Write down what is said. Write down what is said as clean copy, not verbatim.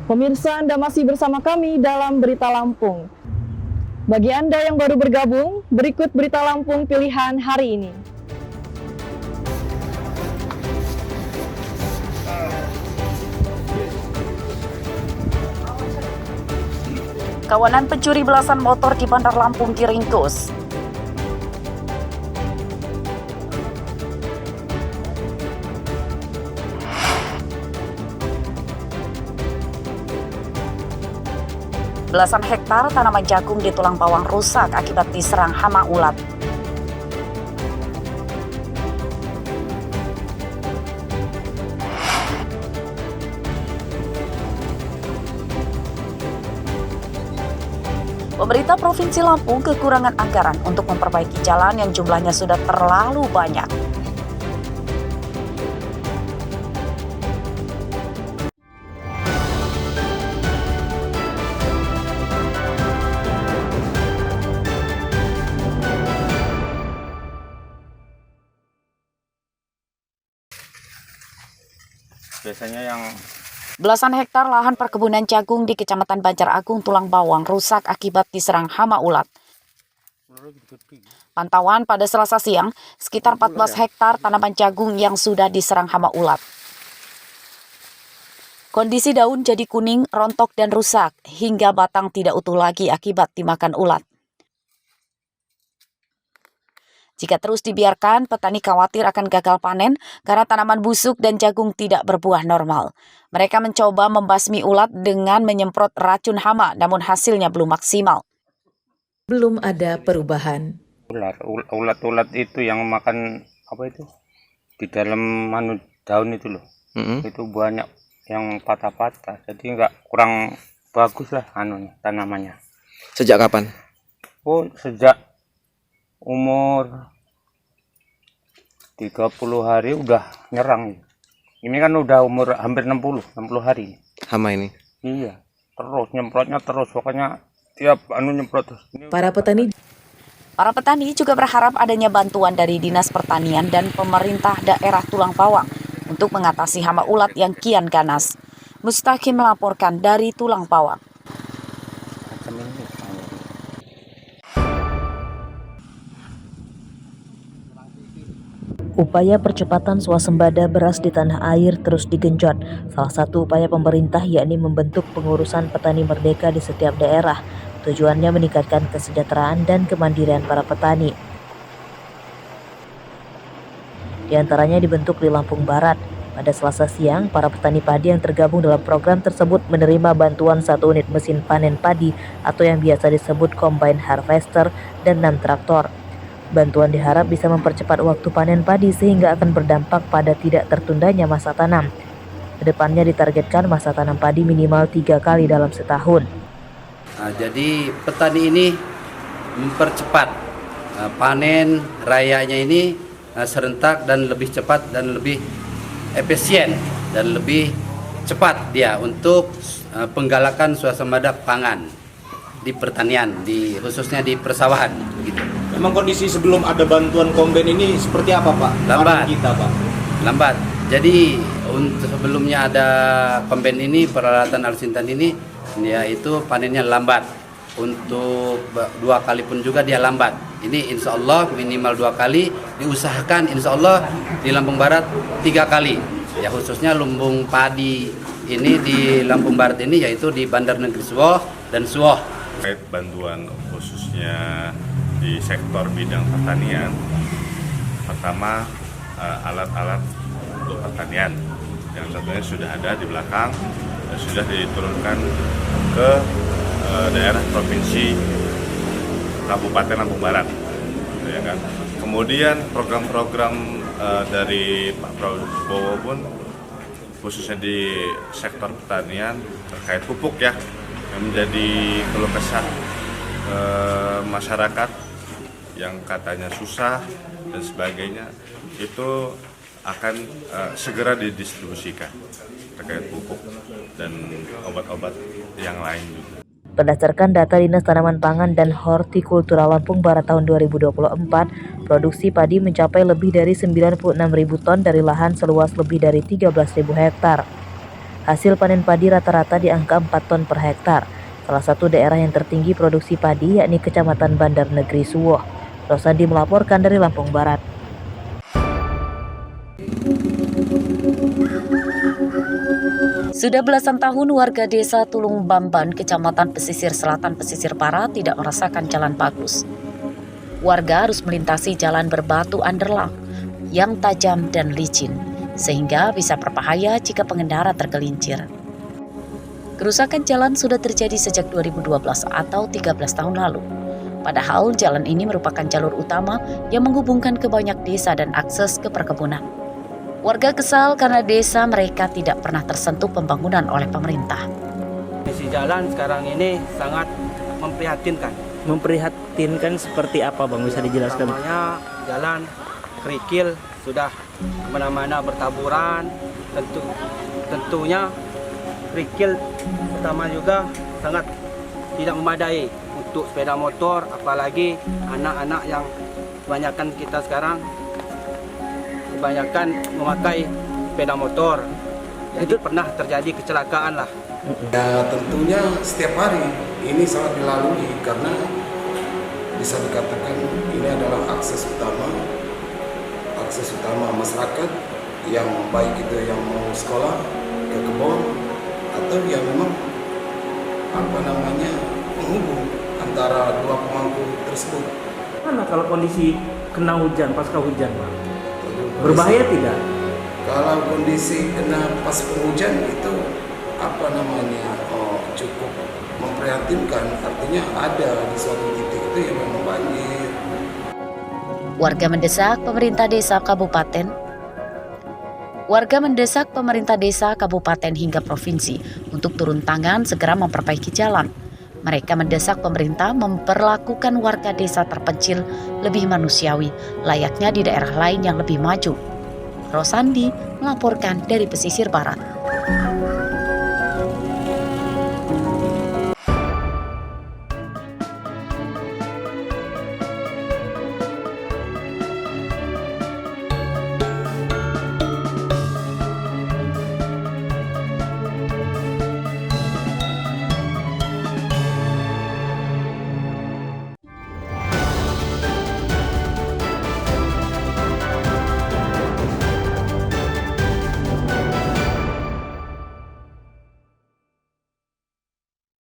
Pemirsa, Anda masih bersama kami dalam Berita Lampung. Bagi Anda yang baru bergabung, berikut Berita Lampung pilihan hari ini. Kawanan pencuri belasan motor di Bandar Lampung diringkus. Belasan hektar tanaman jagung di Tulang Bawang rusak akibat diserang hama ulat. Pemerintah Provinsi Lampung kekurangan anggaran untuk memperbaiki jalan yang jumlahnya sudah terlalu banyak. Biasanya yang Belasan hektar lahan perkebunan jagung di Kecamatan Banjar Agung, Tulang Bawang rusak akibat diserang hama ulat. Pantauan pada Selasa siang, sekitar 14 hektar tanaman jagung yang sudah diserang hama ulat. Kondisi daun jadi kuning, rontok dan rusak, hingga batang tidak utuh lagi akibat dimakan ulat. Jika terus dibiarkan, petani khawatir akan gagal panen karena tanaman busuk dan jagung tidak berbuah normal. Mereka mencoba membasmi ulat dengan menyemprot racun hama, namun hasilnya belum maksimal. Belum ada perubahan. ulat itu yang makan apa itu di dalam daun itu loh. Itu banyak yang patah-patah, jadi kurang bagus lah tanamannya. Sejak kapan? Oh, sejak umur 30 hari udah nyerang. Ini kan udah umur hampir 60 hari. Hama ini? Iya, terus nyemprotnya terus, pokoknya tiap nyemprot terus. Para petani juga berharap adanya bantuan dari Dinas Pertanian dan pemerintah daerah Tulang Bawang untuk mengatasi hama ulat yang kian ganas. Mustaqim melaporkan dari Tulang Bawang. Upaya percepatan swasembada beras di tanah air terus digenjot. Salah satu upaya pemerintah yakni membentuk pengurusan petani merdeka di setiap daerah. Tujuannya meningkatkan kesejahteraan dan kemandirian para petani. Di antaranya dibentuk di Lampung Barat. Pada Selasa siang, para petani padi yang tergabung dalam program tersebut menerima bantuan 1 unit mesin panen padi atau yang biasa disebut combine harvester dan 6 traktor. Bantuan diharap bisa mempercepat waktu panen padi sehingga akan berdampak pada tidak tertundanya masa tanam. Kedepannya ditargetkan masa tanam padi minimal 3 kali dalam setahun. Jadi petani ini mempercepat panen rayanya ini serentak dan lebih cepat dan lebih efisien dan lebih cepat dia untuk penggalakan swasembada pangan di pertanian, khususnya di persawahan. Gitu. Memang kondisi sebelum ada bantuan komben ini seperti apa, Pak? Lambat. Kita, Pak. Lambat. Jadi untuk sebelumnya ada komben ini, peralatan Al-Sintan ini, yaitu panennya lambat. Untuk 2 kali pun juga dia lambat. Ini insya Allah minimal 2 kali, diusahakan insya Allah di Lampung Barat 3 kali. Ya khususnya lumbung padi ini di Lampung Barat ini yaitu di Bandar Negeri Suwoh dan Suwoh. Terkait bantuan khususnya di sektor bidang pertanian, pertama alat-alat untuk pertanian yang tentunya sudah ada di belakang dan sudah diturunkan ke daerah provinsi Kabupaten Lampung Barat, ya kan. Kemudian program-program dari Pak Prabowo pun khususnya di sektor pertanian terkait pupuk ya, yang menjadi keluh kesah masyarakat yang katanya susah dan sebagainya, itu akan segera didistribusikan terkait pupuk dan obat-obat yang lain juga. Berdasarkan data Dinas Tanaman Pangan dan Hortikultura Lampung Barat tahun 2024, produksi padi mencapai lebih dari 96.000 ton dari lahan seluas lebih dari 13.000 hektar. Hasil panen padi rata-rata di angka 4 ton per hektar. Salah satu daerah yang tertinggi produksi padi yakni Kecamatan Bandar Negeri Suwoh. Rosandi melaporkan dari Lampung Barat. Sudah belasan tahun warga desa Tulung Bamban, Kecamatan Pesisir Selatan, Pesisir Barat tidak merasakan jalan bagus. Warga harus melintasi jalan berbatu underlang yang tajam dan licin, sehingga bisa berbahaya jika pengendara tergelincir. Kerusakan jalan sudah terjadi sejak 2012 atau 13 tahun lalu. Padahal jalan ini merupakan jalur utama yang menghubungkan ke banyak desa dan akses ke perkebunan. Warga kesal karena desa mereka tidak pernah tersentuh pembangunan oleh pemerintah. Kondisi jalan sekarang ini sangat memprihatinkan. Memprihatinkan seperti apa Bang, bisa dijelaskan? Namanya jalan kerikil, sudah kemana-mana bertaburan. Tentunya kerikil pertama juga sangat tidak memadai untuk sepeda motor, apalagi anak-anak yang kebanyakan kita sekarang memakai sepeda motor. Jadi pernah terjadi kecelakaan lah. Ya tentunya setiap hari ini sangat dilalui karena bisa dikatakan ini adalah akses utama masyarakat yang baik itu yang mau sekolah, ke kebun atau yang memang penghubung antara dua pemangku tersebut. Mana kalau kondisi kena hujan, pasca hujan Bang? Berbahaya tidak? Kalau kondisi kena pas penghujan itu cukup memprihatinkan, artinya ada di suatu titik itu yang memang banjir. Warga mendesak pemerintah desa kabupaten hingga provinsi untuk turun tangan segera memperbaiki jalan. Mereka mendesak pemerintah memperlakukan warga desa terpencil lebih manusiawi, layaknya di daerah lain yang lebih maju. Rosandi melaporkan dari Pesisir Barat.